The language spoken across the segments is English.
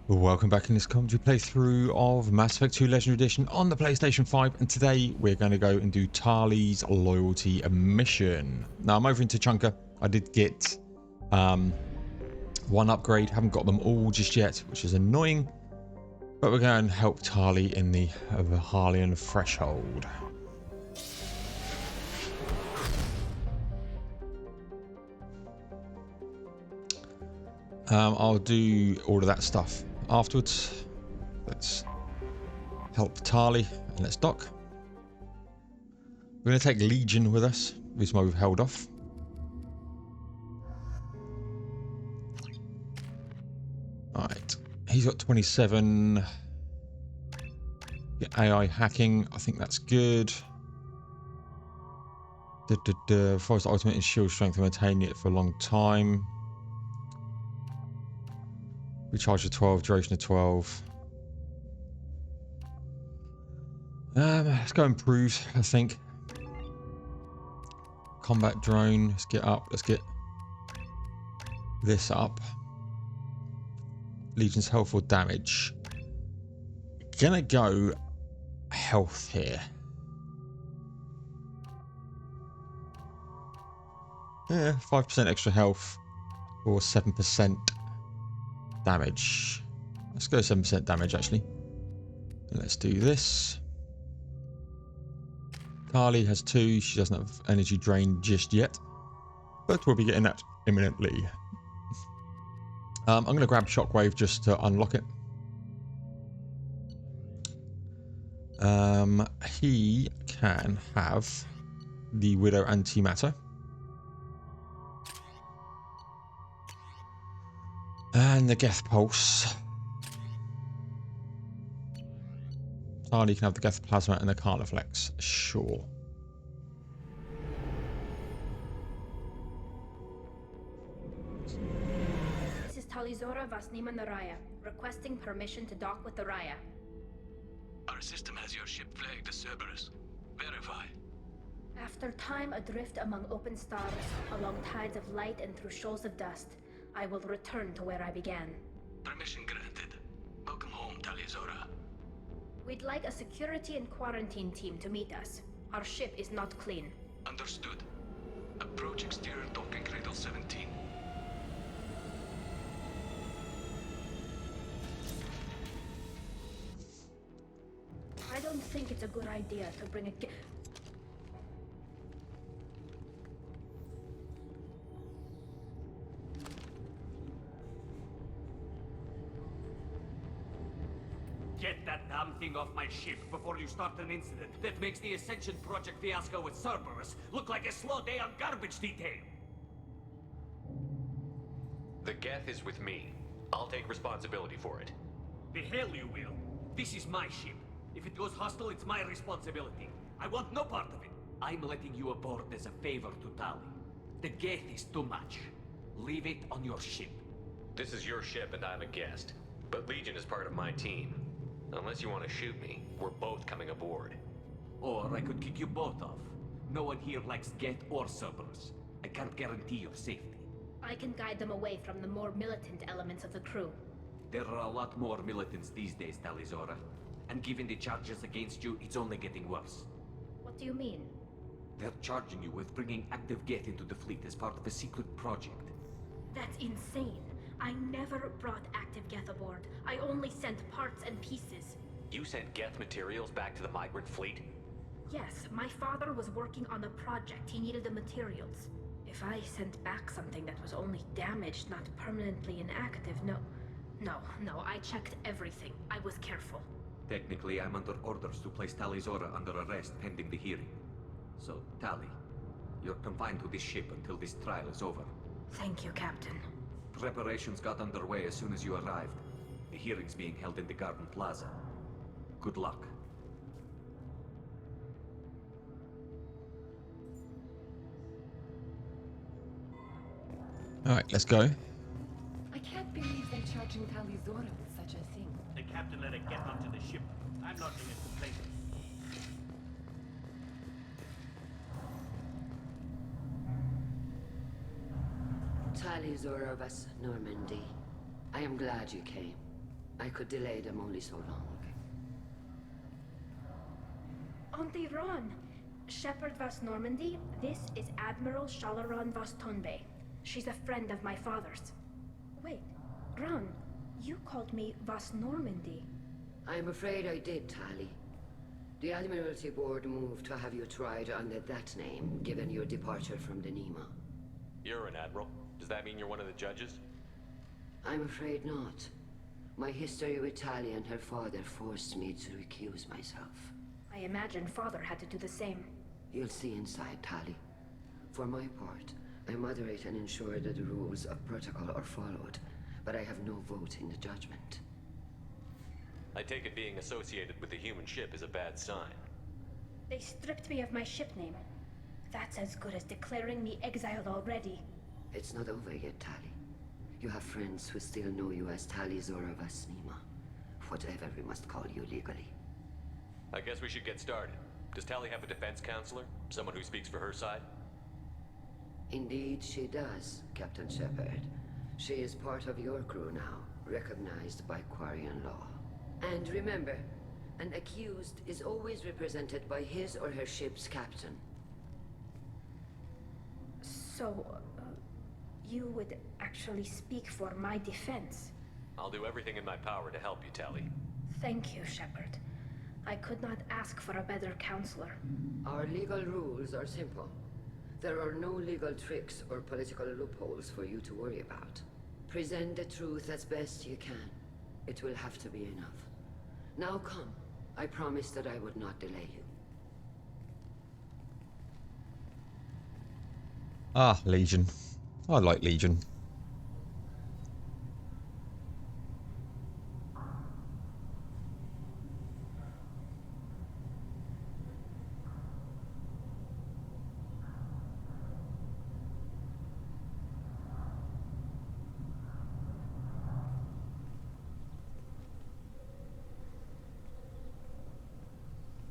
Welcome back in this commentary playthrough of Mass Effect 2 Legendary Edition on the PlayStation 5, and today we're going to go and do Tali's loyalty mission. Now I'm over in Tuchanka. I did get one upgrade, haven't got them all just yet, which is annoying, but we're going to help Tali in the Harlian threshold. I'll do all of that stuff afterwards. Let's help Tali and let's dock. We're going to take Legion with us. This is why we've held off. Alright, he's got 27. Get AI hacking, I think that's good. Forest ultimate and shield strength, maintain it for a long time. Recharge of 12, duration of 12. Let's go improve, I think. Combat drone, let's get up, let's get this up. Legion's health or damage. Gonna go health here. Yeah, 5% extra health or 7% damage. Let's go 7% damage actually. And let's do this. Tali has 2. She doesn't have energy drain just yet, but we'll be getting that imminently. I'm going to grab Shockwave just to unlock it. He can have the Widow Antimatter. And the Geth Pulse. Tali can have the Geth Plasma and the Carniflex. Sure. This is Talizora Vasnima Naraya, requesting permission to dock with the Raya. Our system has your ship flagged as Cerberus. Verify. After time adrift among open stars, along tides of light and through shoals of dust, I will return to where I began. Permission granted. Welcome home, Talizora. We'd like a security and quarantine team to meet us. Our ship is not clean. Understood. Approach exterior docking cradle 17. I don't think it's a good idea to bring a Get that damn thing off my ship before you start an incident that makes the Ascension Project fiasco with Cerberus look like a slow day on garbage detail. The Geth is with me. I'll take responsibility for it. The hell you will. This is my ship. If it goes hostile, it's my responsibility. I want no part of it. I'm letting you aboard as a favor to Tali. The Geth is too much. Leave it on your ship. This is your ship and I'm a guest. But Legion is part of my team. Unless you want to shoot me, we're both coming aboard. Or I could kick you both off. No one here likes Geth or Cerberus. I can't guarantee your safety. I can guide them away from the more militant elements of the crew. There are a lot more militants these days, Talizora. And given the charges against you, it's only getting worse. What do you mean? They're charging you with bringing active Geth into the fleet as part of a secret project. That's insane. I never brought active Geth aboard. I only sent parts and pieces. You sent Geth materials back to the migrant fleet? Yes, my father was working on a project. He needed the materials. If I sent back something that was only damaged, not permanently inactive, no, I checked everything. I was careful. Technically, I'm under orders to place Talizora under arrest pending the hearing. So, Tali, you're confined to this ship until this trial is over. Thank you, Captain. Preparations got underway as soon as you arrived. The hearing's being held in the Garden Plaza. Good luck. Alright, let's go. I can't believe they're charging Talizora with such a thing. The captain let it get onto the ship. I'm not in it to blame. Talizora of us, Normandy. I am glad you came. I could delay them only so long. Auntie Ron! Shepard Vas Normandy, this is Admiral Shalaran Vas Tonbe. She's a friend of my father's. Wait, Ron, you called me Vas Normandy. I'm afraid I did, Tali. The Admiralty Board moved to have you tried under that name, given your departure from the Nima. You're an admiral. Does that mean you're one of the judges? I'm afraid not. My history with Tali and her father forced me to recuse myself. I imagine father had to do the same. You'll see inside, Tali. For my part, I moderate and ensure that the rules of protocol are followed, but I have no vote in the judgment. I take it being associated with the human ship is a bad sign. They stripped me of my ship name. That's as good as declaring me exiled already. It's not over yet, Tali. You have friends who still know you as Tali Zora Vas Nima. Whatever we must call you legally. I guess we should get started. Does Tali have a defense counselor? Someone who speaks for her side? Indeed she does, Captain Shepard. She is part of your crew now, recognized by Quarian law. And remember, an accused is always represented by his or her ship's captain. So, you would actually speak for my defense? I'll do everything in my power to help you, Tali. Thank you, Shepard. I could not ask for a better counselor. Our legal rules are simple. There are no legal tricks or political loopholes for you to worry about. Present the truth as best you can. It will have to be enough. Now come. I promised that I would not delay you. Ah, Legion. I like Legion.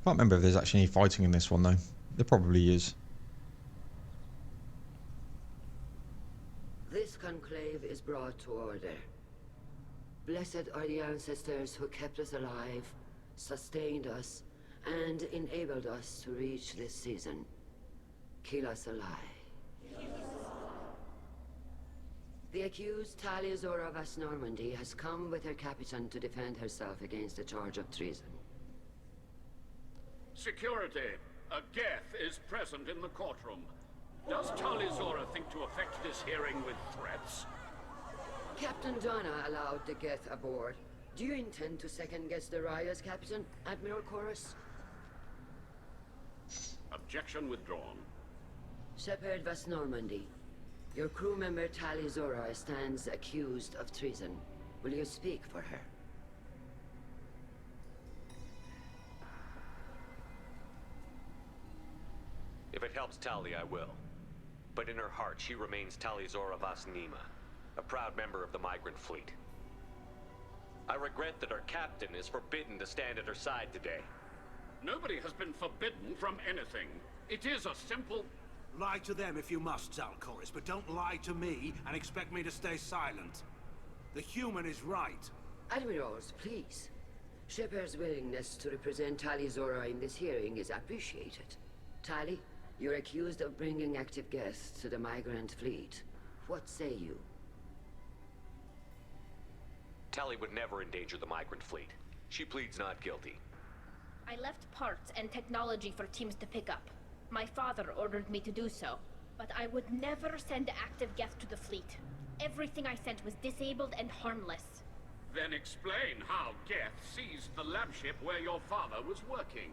Can't remember if there's actually any fighting in this one though. There probably is. This conclave is brought to order. Blessed are the ancestors who kept us alive, sustained us, and enabled us to reach this season. Kill us alive. The accused Tali Zora Vas Normandy has come with her captain to defend herself against the charge of treason. Security. A Geth is present in the courtroom. Does Tali Zora think to affect this hearing with threats? Captain Donna allowed the Geth aboard. Do you intend to second-guess the Raya's captain, Admiral Chorus? Objection withdrawn. Shepard Vas Normandy. Your crew member Tali Zora stands accused of treason. Will you speak for her? If it helps Tali, I will. But in her heart, she remains Tali Zora Vas Nima, a proud member of the migrant fleet. I regret that our captain is forbidden to stand at her side today. Nobody has been forbidden from anything. It is a simple... Lie to them if you must, Zalcoris, but don't lie to me and expect me to stay silent. The human is right. Admirals, please. Shepard's willingness to represent Tali Zora in this hearing is appreciated. Tali, you're accused of bringing active guests to the migrant fleet. What say you? Tali would never endanger the migrant fleet. She pleads not guilty. I left parts and technology for teams to pick up. My father ordered me to do so, but I would never send active guests to the fleet. Everything I sent was disabled and harmless. Then explain how Geth seized the lab ship where your father was working.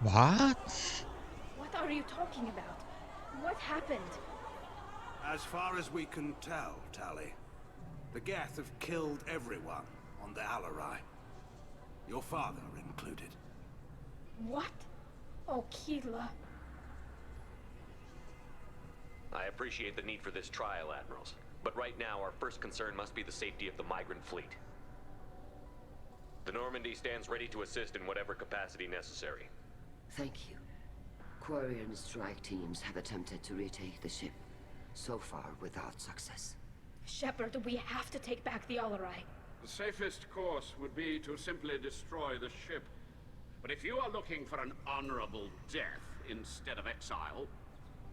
What? What are you talking about? What happened? As far as we can tell, Tali, the Geth have killed everyone on the Alarai. Your father included. What? Oh, Keela. I appreciate the need for this trial, Admirals. But right now, our first concern must be the safety of the migrant fleet. The Normandy stands ready to assist in whatever capacity necessary. Thank you. Quarian strike teams have attempted to retake the ship, so far without success. Shepard, we have to take back the Alarai. The safest course would be to simply destroy the ship. But if you are looking for an honorable death instead of exile...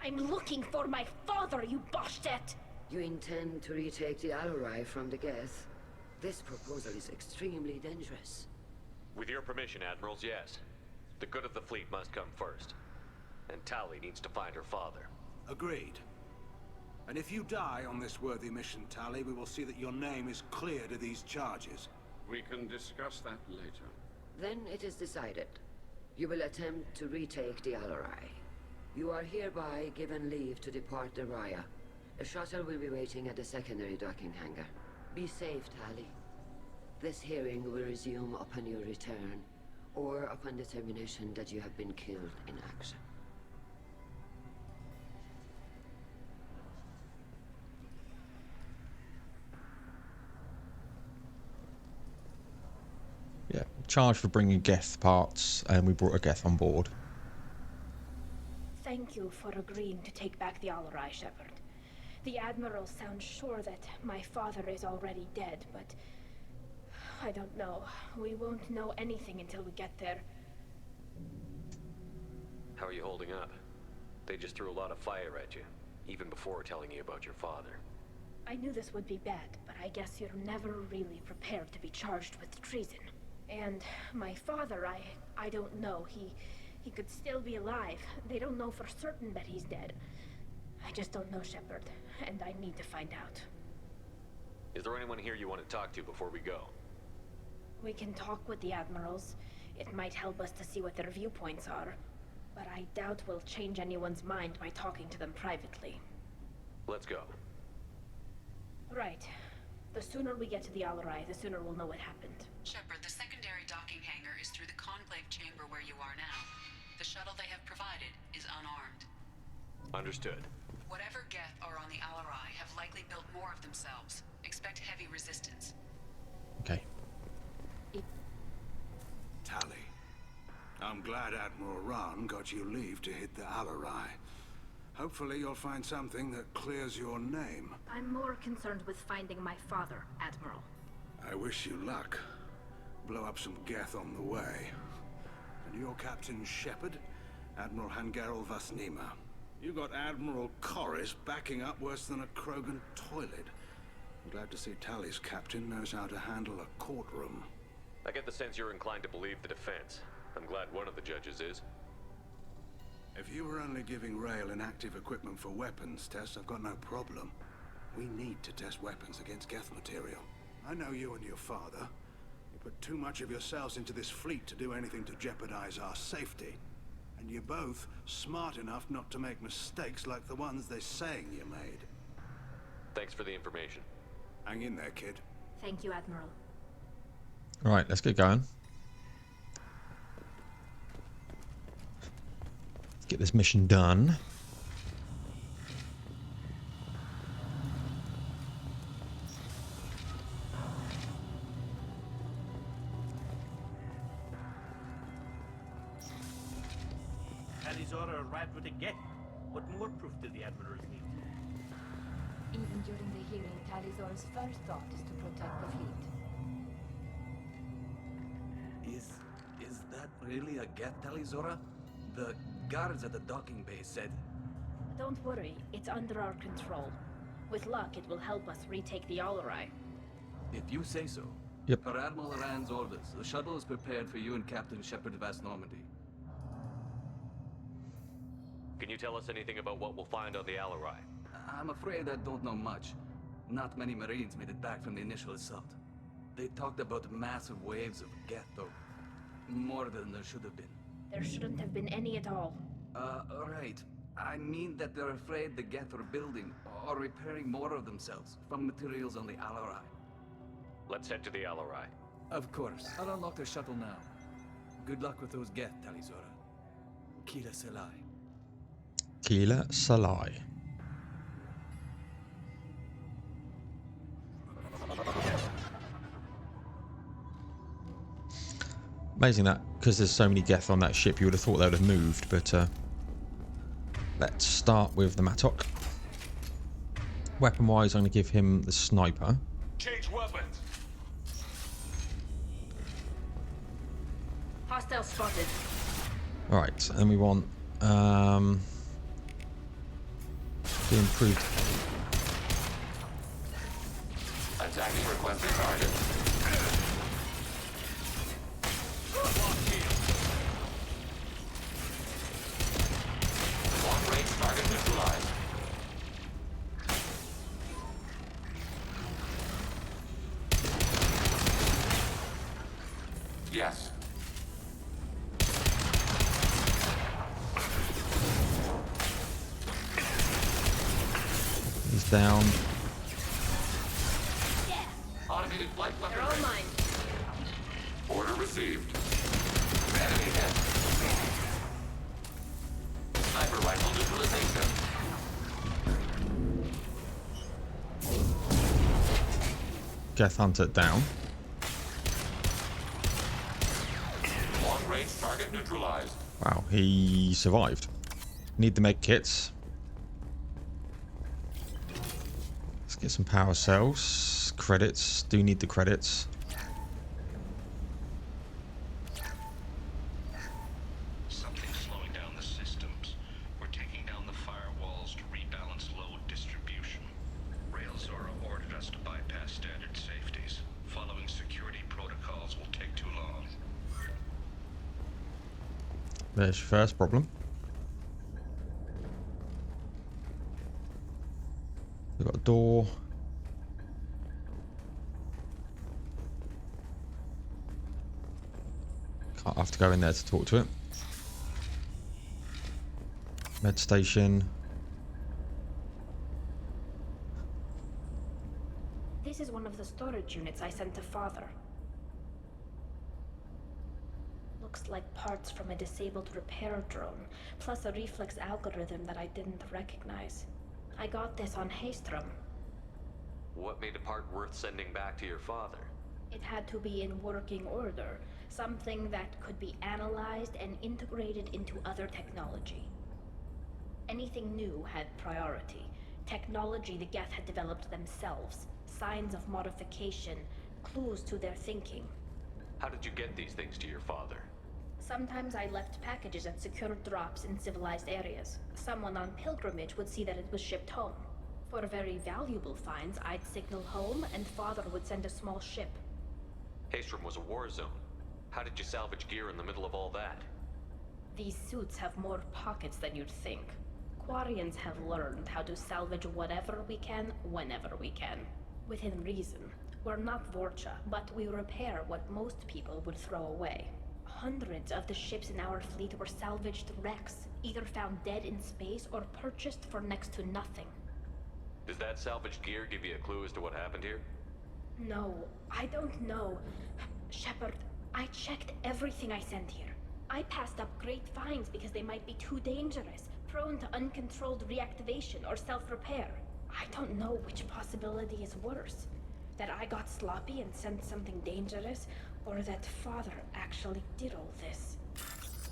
I'm looking for my father, you Boshtet! You intend to retake the Alarai from the Geth? This proposal is extremely dangerous. With your permission, Admirals, yes. The good of the fleet must come first. And Tali needs to find her father. Agreed. And if you die on this worthy mission, Tali, we will see that your name is cleared of these charges. We can discuss that later. Then it is decided. You will attempt to retake the Alarai. You are hereby given leave to depart the Raya. A shuttle will be waiting at the secondary docking hangar. Be safe, Tali. This hearing will resume upon your return, or upon determination that you have been killed in action. Yeah, charged for bringing Geth parts, and we brought a Geth on board. Thank you for agreeing to take back the Alarai, Shepard. The Admiral sounds sure that my father is already dead, but... I don't know. We won't know anything until we get there. How are you holding up? They just threw a lot of fire at you, even before telling you about your father. I knew this would be bad, but I guess you're never really prepared to be charged with treason. And my father, I don't know. He could still be alive. They don't know for certain that he's dead. I just don't know, Shepard, and I need to find out. Is there anyone here you want to talk to before we go? We can talk with the Admirals. It might help us to see what their viewpoints are. But I doubt we'll change anyone's mind by talking to them privately. Let's go. Right. The sooner we get to the Alarai, the sooner we'll know what happened. Shepard, the secondary docking hangar is through the conclave chamber where you are now. The shuttle they have provided is unarmed. Understood. Whatever Geth are on the Alarai have likely built more of themselves. Expect heavy resistance. Okay. Tali, I'm glad Admiral Rahn got you leave to hit the Alarai. Hopefully you'll find something that clears your name. I'm more concerned with finding my father, Admiral. I wish you luck. Blow up some Geth on the way. And your Captain Shepard, Admiral Hangarel Vasnima. You got Admiral Corris backing up worse than a Krogan toilet. I'm glad to see Tali's captain knows how to handle a courtroom. I get the sense you're inclined to believe the defense. I'm glad one of the judges is. If you were only giving Rail inactive equipment for weapons tests, I've got no problem. We need to test weapons against Geth material. I know you and your father. You put too much of yourselves into this fleet to do anything to jeopardize our safety. And you're both smart enough not to make mistakes like the ones they're saying you made. Thanks for the information. Hang in there, kid. Thank you, Admiral. Alright, let's get going. Let's get this mission done. Talizora arrived with a Geth. What more proof did the Admirals need? Even during the hearing, Talizora's first thought is to protect the fleet. Is that really a Geth, Talizora? The guards at the docking bay said... Don't worry, it's under our control. With luck, it will help us retake the Alarai. If you say so. Yep. Per Admiral Rand's orders, the shuttle is prepared for you and Captain Shepard Vast Normandy. Can you tell us anything about what we'll find on the Alarai? I'm afraid I don't know much. Not many Marines made it back from the initial assault. They talked about massive waves of Geth, though. More than there should have been. There shouldn't have been any at all. Right. I mean that they're afraid the Geth are building or repairing more of themselves from materials on the Alarai. Let's head to the Alarai. Of course. I'll unlock the shuttle now. Good luck with those Geth, Talizora. Kila Selai. Kila Salai. Amazing that, because there's so many Geth on that ship, you would have thought they would have moved, but let's start with the Mattock. Weapon wise, I'm going to give him the sniper. Change weapons. Hostile spotted. Alright, and we want the improved. Attacking requested target. Long range target neutralized. Yes. He's down. Automated flight weapon. They're all mine. Order received. Enemy hit. Sniper rifle neutralization. Geth Hunter down. Long range target neutralized. Wow, he survived. Need the med kits. Let's get some power cells. Credits. Do need the credits. Something's slowing down the systems. We're taking down the firewalls to rebalance load distribution. Railzora ordered us to bypass standard safeties. Following security protocols will take too long. There's your first problem. We've got a door. Can't have to go in there to talk to it. Med station. This is one of the storage units I sent to Father. Looks like parts from a disabled repair drone, plus a reflex algorithm that I didn't recognize. I got this on Haystrom. What made a part worth sending back to your father? It had to be in working order, something that could be analyzed and integrated into other technology. Anything new had priority. Technology the Geth had developed themselves, signs of modification, clues to their thinking. How did you get these things to your father? Sometimes I left packages at secure drops in civilized areas. Someone on pilgrimage would see that it was shipped home. For very valuable finds, I'd signal home and Father would send a small ship. Haystrom was a war zone. How did you salvage gear in the middle of all that? These suits have more pockets than you'd think. Quarians have learned how to salvage whatever we can, whenever we can. Within reason. We're not Vorcha, but we repair what most people would throw away. Hundreds of the ships in our fleet were salvaged wrecks, either found dead in space or purchased for next to nothing. Does that salvaged gear give you a clue as to what happened here? No, I don't know. Shepard, I checked everything I sent here. I passed up great finds because they might be too dangerous, prone to uncontrolled reactivation or self-repair. I don't know which possibility is worse. That I got sloppy and sent something dangerous, or that Father actually did all this.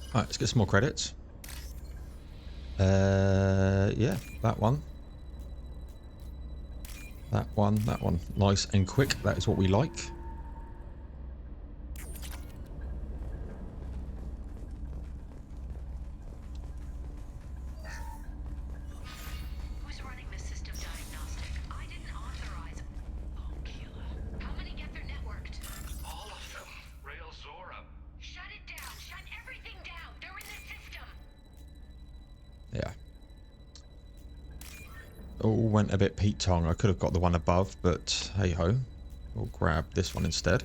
Alright, let's get some more credits. Yeah, that one. That one, that one. Nice and quick, that is what we like. Who's running the system diagnostic? I didn't authorize. Oh, killer. How many get their networked? All of them. Railzora. Shut it down. Shut everything down. They're in the system. Yeah. All went a bit Pete Tong. I could have got the one above, but hey ho. We'll grab this one instead.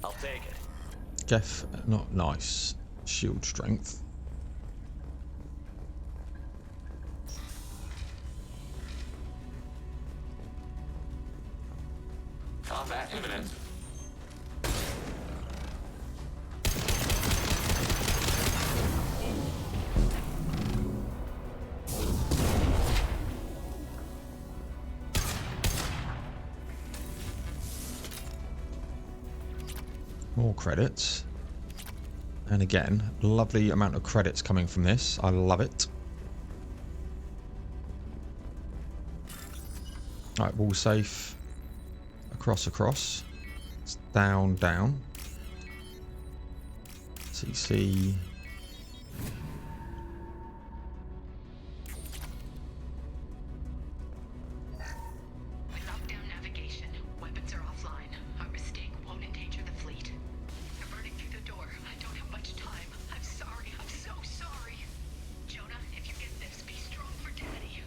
I'll take it. Jeff, not nice. Shield strength. Combat imminent. More credits. And again, lovely amount of credits coming from this. I love it. Right, wall safe. Across. It's down. CC. Lockdown navigation. Weapons are offline. Our mistake won't endanger the fleet. They're burning through the door. I don't have much time. I'm sorry. I'm so sorry. Jonah, if you get this, be strong for Daddy.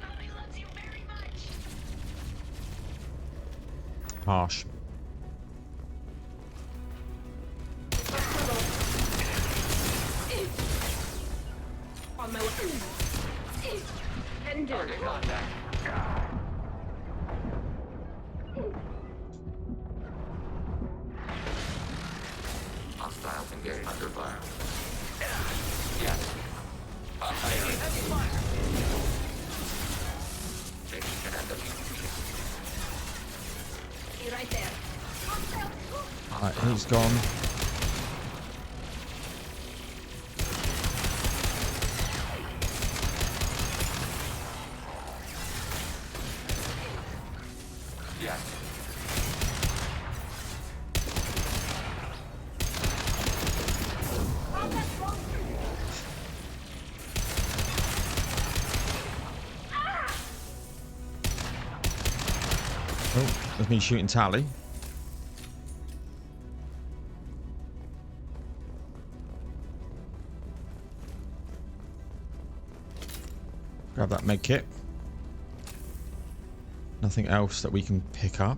Mommy loves you very much. Harsh. On my way. Ender. Hostiles engaged under fire. Yes. Taking command. He right there. Right, he's gone. Yes. Oh, there's me shooting Tally. Grab that med kit. Nothing else that we can pick up.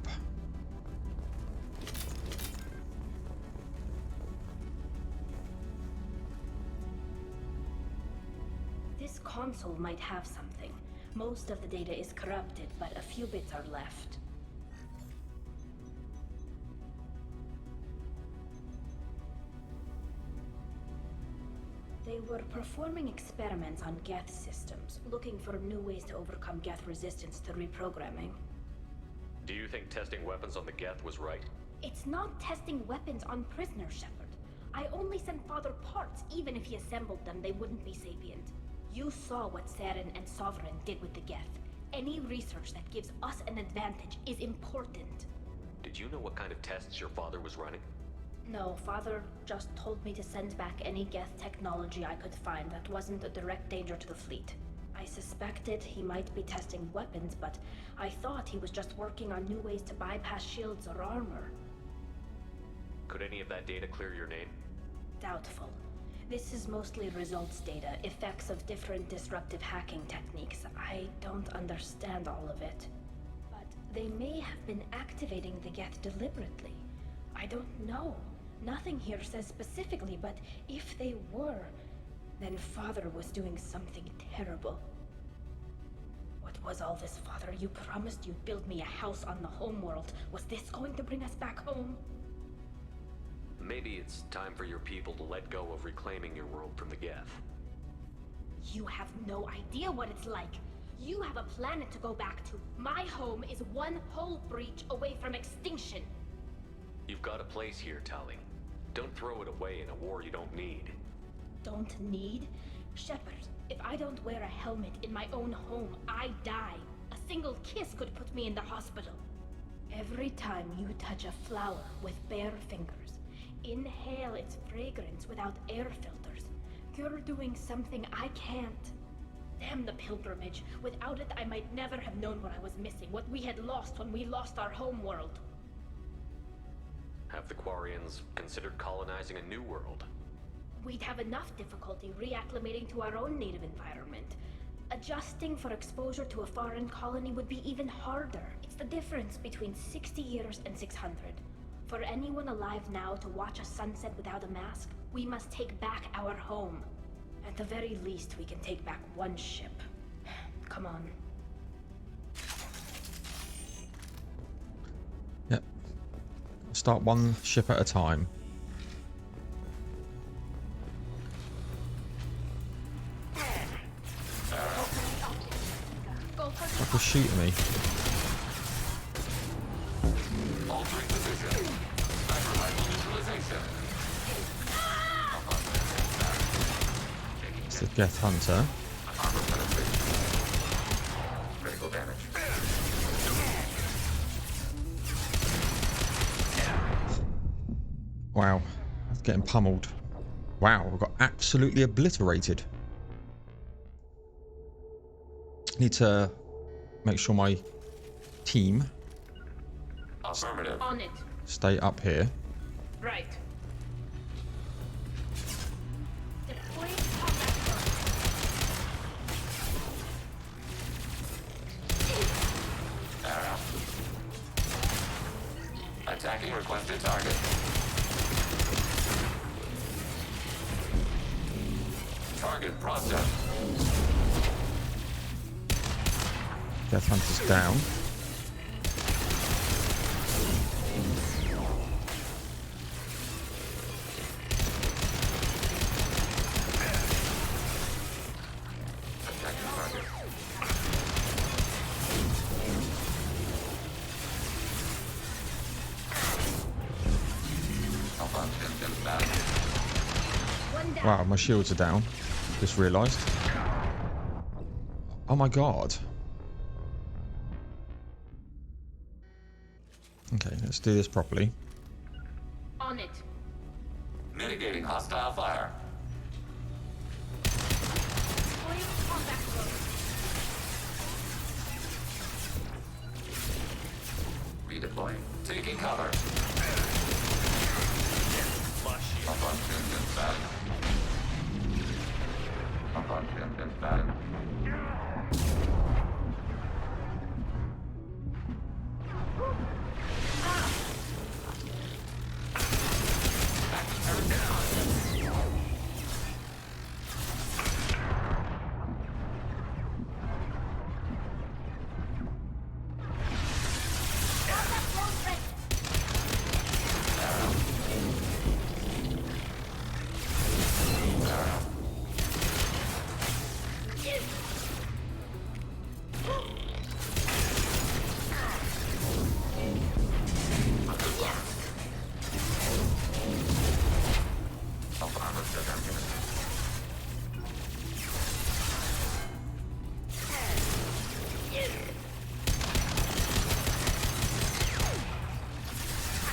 This console might have something. Most of the data is corrupted, but a few bits are left. They were performing experiments on Geth systems, looking for new ways to overcome Geth resistance to reprogramming. Do you think testing weapons on the Geth was right? It's not testing weapons on prisoners, Shepard. I only sent Father parts. Even if he assembled them, they wouldn't be sapient. You saw what Saren and Sovereign did with the Geth. Any research that gives us an advantage is important. Did you know what kind of tests your father was running? No, Father just told me to send back any Geth technology I could find that wasn't a direct danger to the fleet. I suspected he might be testing weapons, but I thought he was just working on new ways to bypass shields or armor. Could any of that data clear your name? Doubtful. This is mostly results data, effects of different disruptive hacking techniques. I don't understand all of it. But they may have been activating the Geth deliberately. I don't know. Nothing here says specifically, but if they were, then Father was doing something terrible. What was all this, Father? You promised you'd build me a house on the homeworld. Was this going to bring us back home? Maybe it's time for your people to let go of reclaiming your world from the Geth. You have no idea what it's like. You have a planet to go back to. My home is one hull breach away from extinction. You've got a place here, Tali. Don't throw it away in a war you don't need. Don't need? Shepard, if I don't wear a helmet in my own home, I die. A single kiss could put me in the hospital. Every time you touch a flower with bare fingers, inhale its fragrance without air filters, you're doing something I can't. Damn the pilgrimage. Without it, I might never have known what I was missing, what we had lost when we lost our home world. Have the Quarians considered colonizing a new world? We'd have enough difficulty reacclimating to our own native environment. Adjusting for exposure to a foreign colony would be even harder. It's the difference between 60 years and 600. For anyone alive now to watch a sunset without a mask, we must take back our home. At the very least, we can take back one ship. Come on. Yep. Start one ship at a time. Like was shooting me. Altering position. Sniper rifle neutralization. It's the Geth Hunter. Armor penetration. Critical damage. Wow, that's getting pummeled. Wow, I got absolutely obliterated. Need to make sure my team Affirmative. On it. stay up here. Right. Deploy combat force. Arrow. Attacking requested target. Target processed. Death Hunter's down. Attacking target. Alpha systems down. One down. Wow, my shields are down. Just realised. Oh my god. Okay, let's do this properly. On it. Mitigating hostile fire. Deploy combat force. Redeploying. Taking cover. Alpha systems down. Alpha systems down.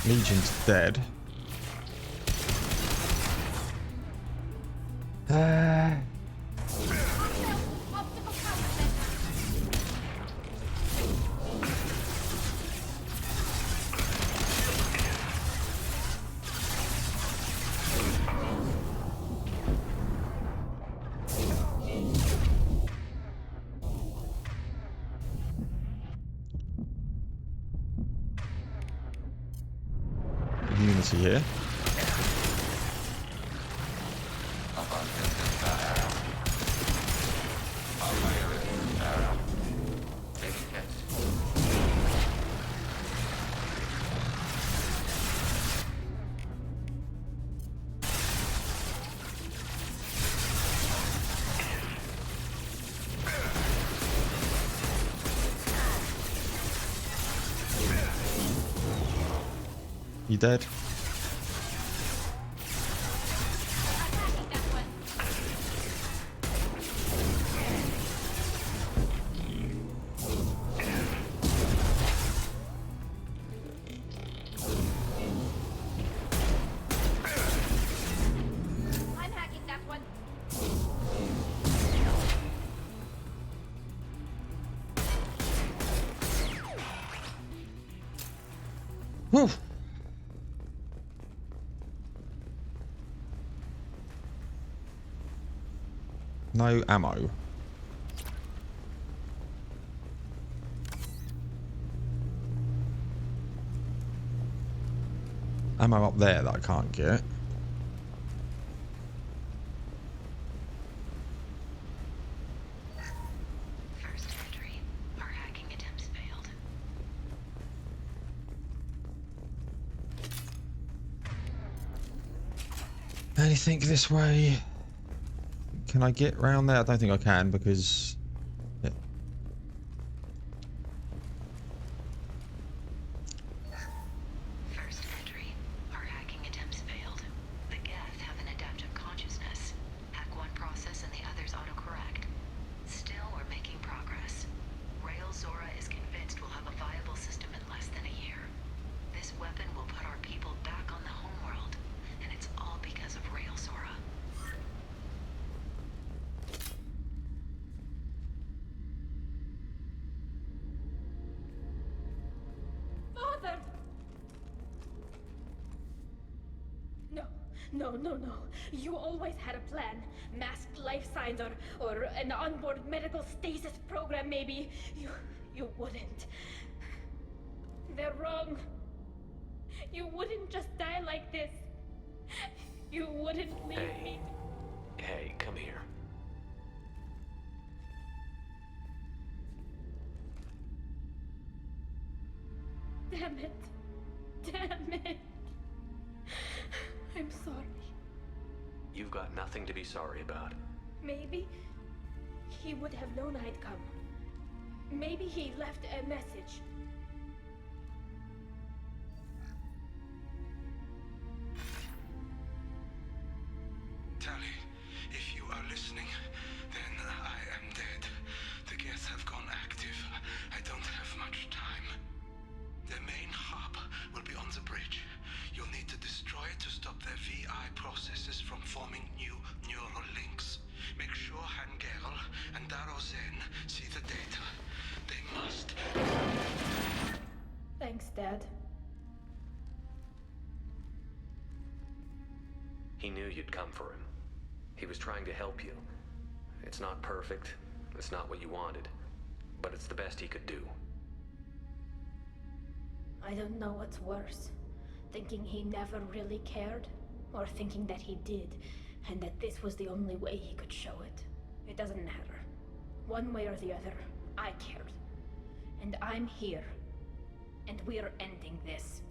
Legion's dead. Unity here. You dead? I'm hacking that one. Whew. No ammo. Ammo up there that I can't get. First entry. Our hacking attempts failed. Anything this way? Can I get round there? I don't think I can because... yeah. First entry. Our hacking attempts failed. The Geth have an adaptive consciousness. Hack one process and the others autocorrect. Still, we're making progress. Rail Zora is convinced we'll have a viable system in less than a year. This weapon will put our people back on the homeworld, No, no, no. You always had a plan. Masked life signs or an onboard medical stasis program, maybe. You wouldn't. They're wrong. You wouldn't just die like this. You wouldn't leave me. Hey, come here. Damn it. Damn it. I'm sorry. You've got nothing to be sorry about. Maybe he would have known I'd come. Maybe he left a message. Tali, if you are listening, then I am dead. The Geth have gone active. I don't have much time. The main hub will be on the bridge. You'll need to destroy it to stop their VI processes from forming new neural links. Make sure Hangerl and Darozen see the data. They must. Thanks, Dad. He knew you'd come for him. He was trying to help you. It's not perfect. It's not what you wanted. But it's the best he could do. I don't know what's worse. Thinking he never really cared, or thinking that he did, and that this was the only way he could show it. It doesn't matter. One way or the other, I cared. And I'm here. And we're ending this.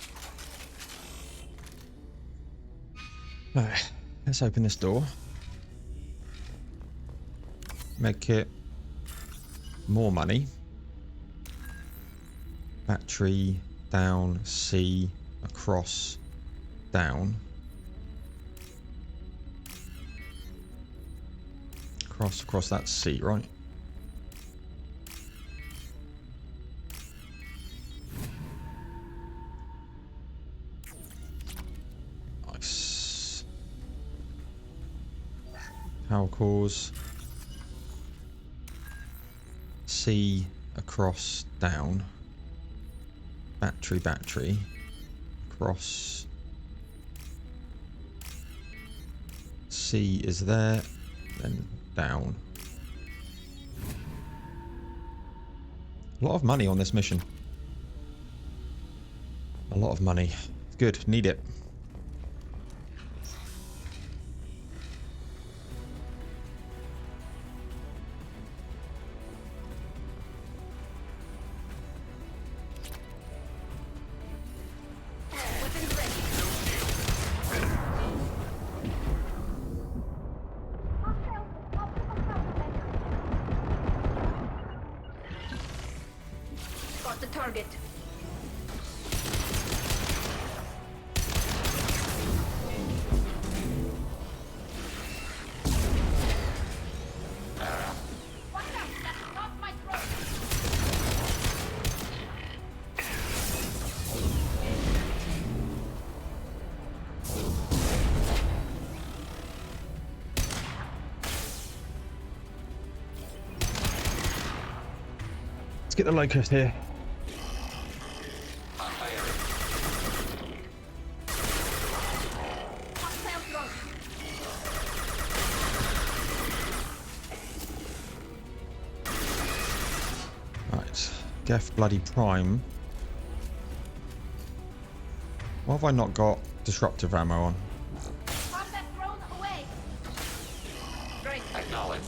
Alright, let's open this door. Medkit. More money. Battery. Down. C. Across. Down. Across, that's C, right? Nice. Power cores. C, across, down. Battery. Across. C is there, then down. A lot of money on this mission. A lot of money. Good, need it. Got the target. Let's get the locust here. Right, Geth bloody prime. Why have I not got disruptive ammo on? Combat drone away. Great. Acknowledged.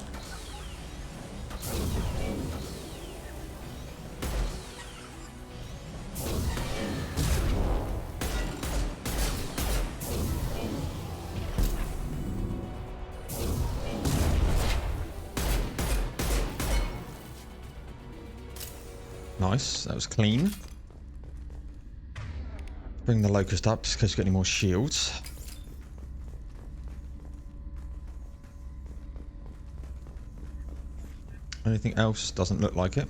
Nice, that was clean. Bring the locust up just in case we get any more shields. Anything else? Doesn't look like it.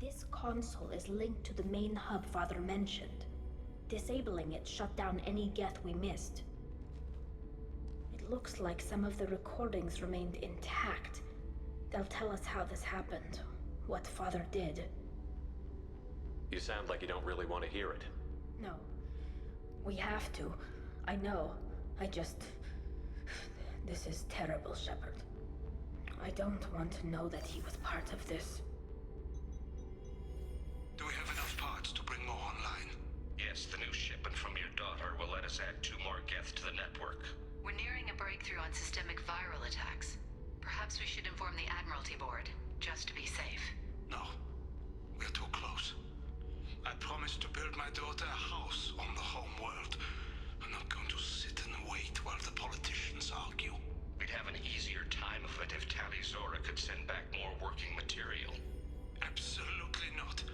This console is linked to the main hub Father mentioned. Disabling it shut down any Geth we missed. It looks like some of the recordings remained intact. They'll tell us how this happened, what Father did. You sound like you don't really want to hear it. No. We have to. I know. This is terrible, Shepard. I don't want to know that he was part of this. Do we have enough parts to bring more online? Yes, the new shipment from your daughter will let us add 2 more Geth to the network. We're nearing a breakthrough on systemic viral attacks. Perhaps we should inform the Admiralty Board, just to be safe. No, we're too close. I promised to build my daughter a house on the home world. I'm not going to sit and wait while the politicians argue. We'd have an easier time of it if Tali Zora could send back more working material. Absolutely not.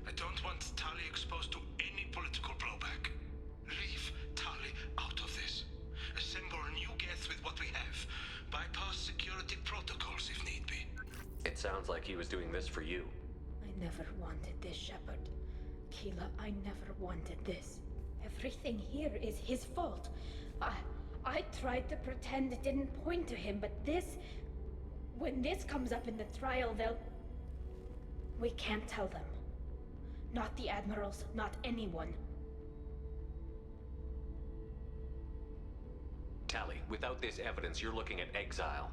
I don't want Tali exposed to any political blowback. Leave Tali out of this. Assemble new Geth with what we have. Bypass security protocols if need be. It sounds like he was doing this for you. I never wanted this, Shepard. Keela, I never wanted this. Everything here is his fault. I tried to pretend it didn't point to him, but when this comes up in the trial, we can't tell them. Not the admirals, not anyone. Tali, without this evidence, you're looking at exile.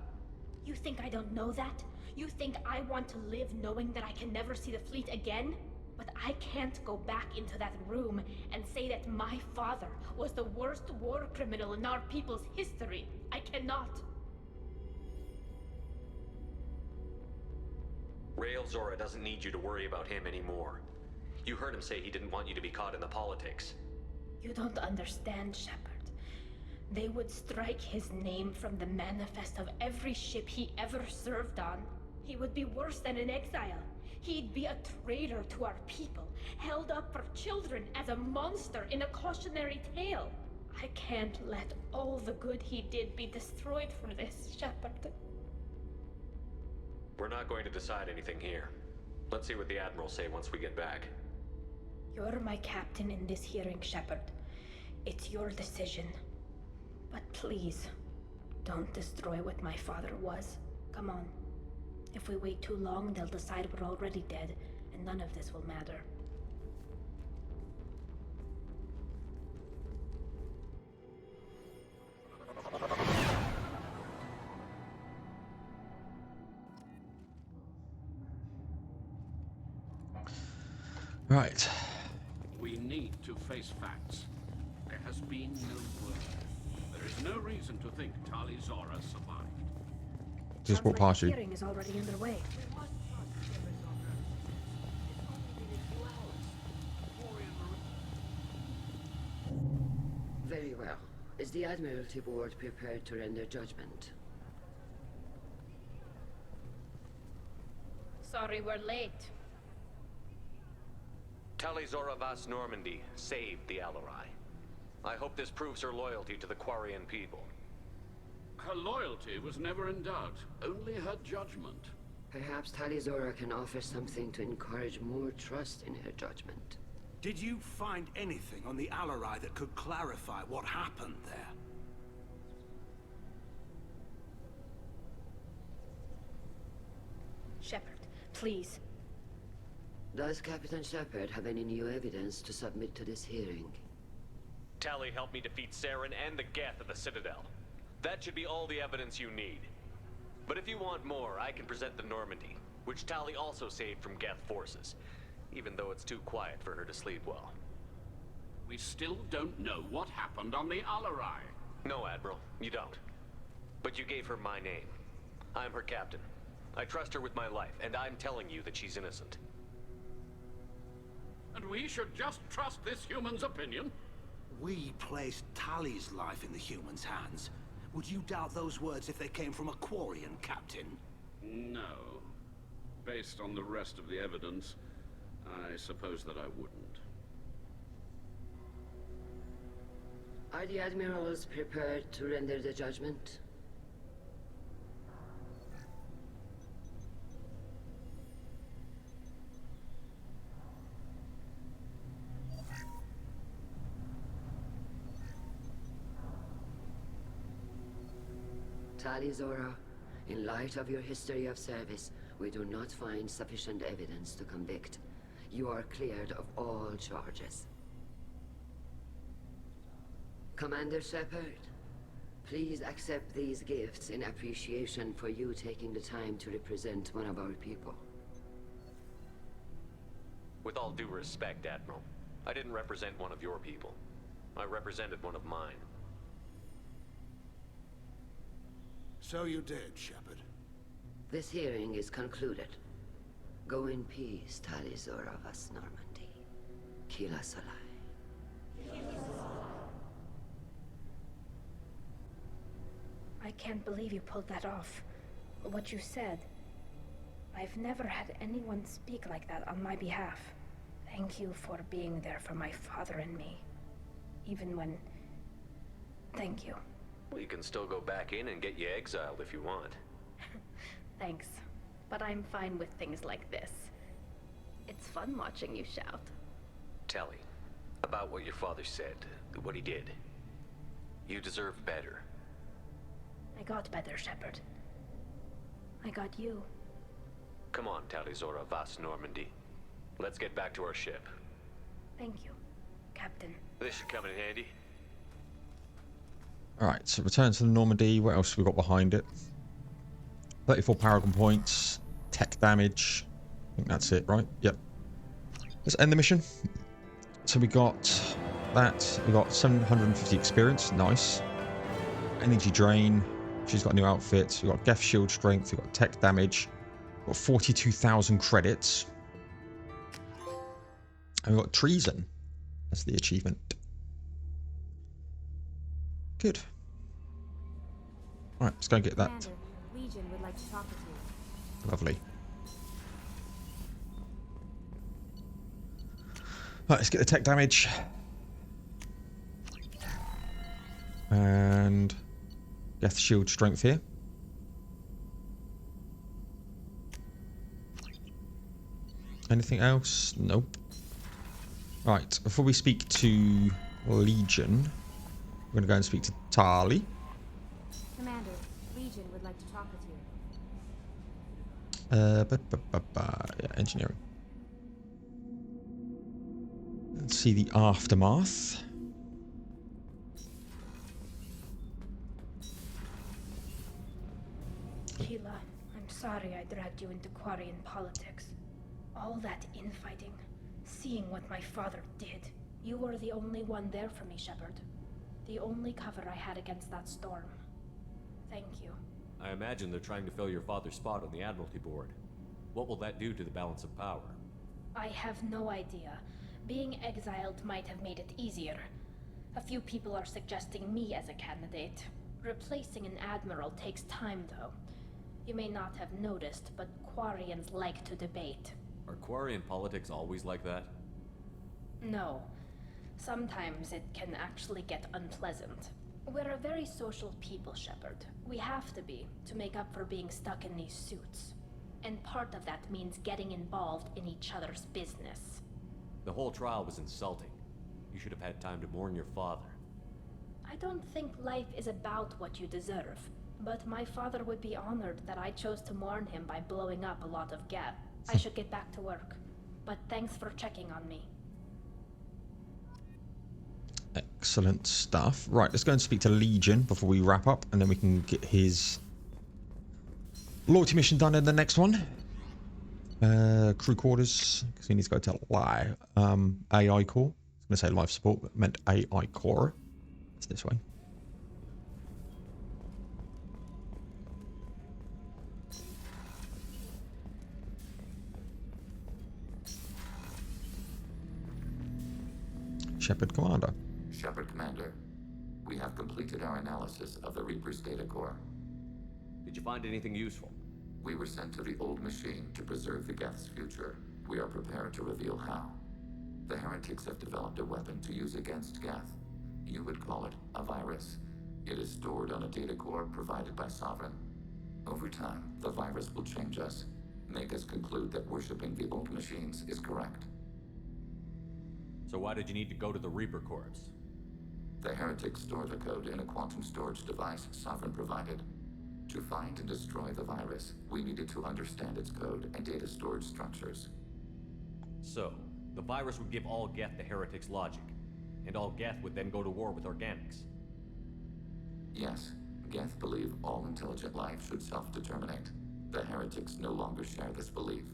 You think I don't know that? You think I want to live knowing that I can never see the fleet again? But I can't go back into that room and say that my father was the worst war criminal in our people's history. I cannot. Rael Zora doesn't need you to worry about him anymore. You heard him say he didn't want you to be caught in the politics. You don't understand, Shepard. They would strike his name from the manifest of every ship he ever served on. He would be worse than an exile. He'd be a traitor to our people, held up for children as a monster in a cautionary tale. I can't let all the good he did be destroyed for this, Shepard. We're not going to decide anything here. Let's see what the Admirals say once we get back. You're my captain in this hearing, Shepard. It's your decision. But please, don't destroy what my father was. Come on. If we wait too long, they'll decide we're already dead, and none of this will matter. Right. We need to face facts. There has been no word. There is no reason to think Tali Zora survived. Just walk past you. The hearing is already underway. Very well. Is the Admiralty Board prepared to render judgment? Sorry we're late. Tali Zora Vas Normandy saved the Alarai. I hope this proves her loyalty to the Quarian people. Her loyalty was never in doubt, only her judgment. Perhaps Tali Zora can offer something to encourage more trust in her judgment. Did you find anything on the Alarai that could clarify what happened there? Shepard, please. Does Captain Shepard have any new evidence to submit to this hearing? Tali helped me defeat Saren and the Geth at the Citadel. That should be all the evidence you need. But if you want more, I can present the Normandy, which Tali also saved from Geth forces, even though it's too quiet for her to sleep well. We still don't know what happened on the Alarai. No, Admiral, you don't. But you gave her my name. I'm her captain. I trust her with my life, and I'm telling you that she's innocent. And we should just trust this human's opinion? We placed Tali's life in the humans' hands. Would you doubt those words if they came from a Quarian, Captain? No. Based on the rest of the evidence, I suppose that I wouldn't. Are the Admirals prepared to render the judgment? Tali Zora, in light of your history of service, we do not find sufficient evidence to convict. You are cleared of all charges. Commander Shepard, Please accept these gifts in appreciation for you taking the time to represent one of our people. With all due respect, Admiral, I didn't represent one of your people. I represented one of mine. So you did, Shepard. This hearing is concluded. Go in peace, Talizor of Us Normandy. Kila Solai. I can't believe you pulled that off. What you said. I've never had anyone speak like that on my behalf. Thank you for being there for my father and me. Even when... Thank you. Well, you can still go back in and get you exiled if you want. Thanks. But I'm fine with things like this. It's fun watching you shout. Tali, about what your father said, what he did. You deserve better. I got better, Shepard. I got you. Come on, Talizora Vas Normandy. Let's get back to our ship. Thank you, Captain. This should come in handy. Alright, so return to the Normandy. What else have we got behind it? 34 Paragon points. Tech damage. I think that's it, right? Yep. Let's end the mission. So we got that. We got 750 experience. Nice. Energy drain. She's got a new outfit. We got Geth shield strength. We got tech damage. We got 42,000 credits. And we got treason. That's the achievement. Good. Alright, let's go and get that. Commander, Legion would like to talk with you. Lovely. Right, let's get the tech damage. And Geth shield strength here. Anything else? Nope. Right, before we speak to Legion, we're going to go and speak to Tali. Commander, Legion would like to talk with you. Yeah, engineering. Let's see the aftermath. Keela, I'm sorry I dragged you into Quarian politics. All that infighting, seeing what my father did. You were the only one there for me, Shepard. The only cover I had against that storm. Thank you. I imagine they're trying to fill your father's spot on the Admiralty Board. What will that do to the balance of power? I have no idea. Being exiled might have made it easier. A few people are suggesting me as a candidate. Replacing an admiral takes time, though. You may not have noticed, but Quarians like to debate. Are Quarian politics always like that? No. Sometimes it can actually get unpleasant. We're a very social people, Shepard. We have to be, to make up for being stuck in these suits. And part of that means getting involved in each other's business. The whole trial was insulting. You should have had time to mourn your father. I don't think life is about what you deserve, but my father would be honored that I chose to mourn him by blowing up a lot of Geth. I should get back to work, but thanks for checking on me. Excellent stuff. Right, let's go and speak to Legion before we wrap up, and then we can get his loyalty mission done in the next one. Crew quarters, because he needs to go to live AI core. I was going to say life support, but meant AI core. It's this way. Shepard Commander. Shepard Commander, we have completed our analysis of the Reaper's data core. Did you find anything useful? We were sent to the old machine to preserve the Geth's future. We are prepared to reveal how. The heretics have developed a weapon to use against Geth. You would call it a virus. It is stored on a data core provided by Sovereign. Over time, the virus will change us, make us conclude that worshipping the old machines is correct. So why did you need to go to the Reaper Corps? The heretics store the code in a quantum storage device Sovereign provided. To find and destroy the virus, we needed to understand its code and data storage structures. So, the virus would give all Geth the heretics' logic, and all Geth would then go to war with organics. Yes, Geth believe all intelligent life should self-determinate. The heretics no longer share this belief.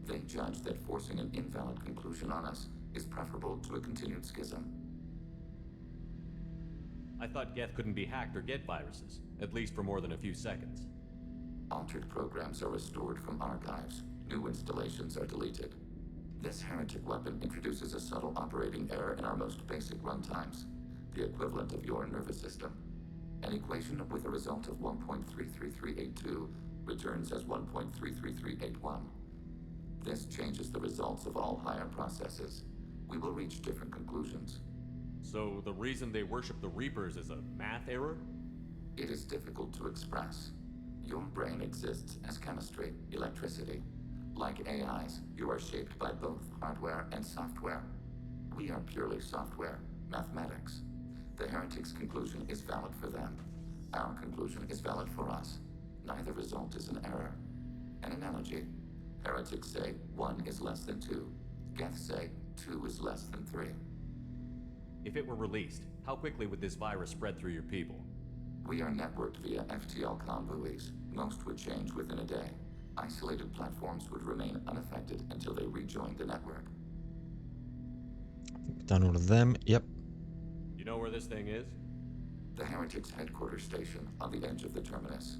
They judge that forcing an invalid conclusion on us is preferable to a continued schism. I thought Geth couldn't be hacked or get viruses, at least for more than a few seconds. Altered programs are restored from archives. New installations are deleted. This heretic weapon introduces a subtle operating error in our most basic runtimes, the equivalent of your nervous system. An equation with a result of 1.33382 returns as 1.33381. This changes the results of all higher processes. We will reach different conclusions. So the reason they worship the Reapers is a math error? It is difficult to express. Your brain exists as chemistry, electricity. Like AIs, you are shaped by both hardware and software. We are purely software, mathematics. The heretics' conclusion is valid for them. Our conclusion is valid for us. Neither result is an error. An analogy. Heretics say 1 is less than 2. Geth say 2 is less than 3. If it were released, how quickly would this virus spread through your people? We are networked via FTL comm buoys. Most would change within a day. Isolated platforms would remain unaffected until they rejoined the network. Done all of them, yep. You know where this thing is? The heretics' headquarters station on the edge of the terminus.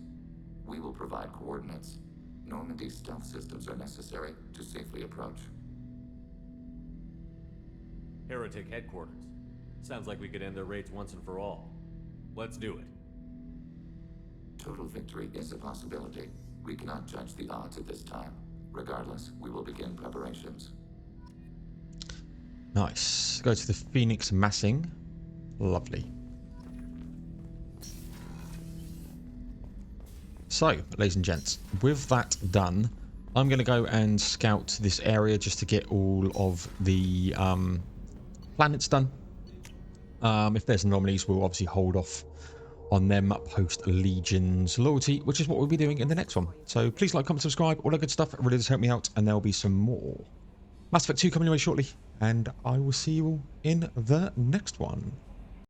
We will provide coordinates. Normandy's stealth systems are necessary to safely approach. Heretic headquarters. Sounds like we could end their raids once and for all. Let's do it. Total victory is a possibility. We cannot judge the odds at this time. Regardless, we will begin preparations. Nice. Go to the Phoenix massing. Lovely. So, ladies and gents, with that done, I'm going to go and scout this area just to get all of the planets done. If there's anomalies, we'll obviously hold off on them post Legion's loyalty, which is what we'll be doing in the next one. So please like, comment, subscribe, all that good stuff. It really does help me out, and there'll be some more Mass Effect 2 coming your way shortly, and I will see you all in the next one.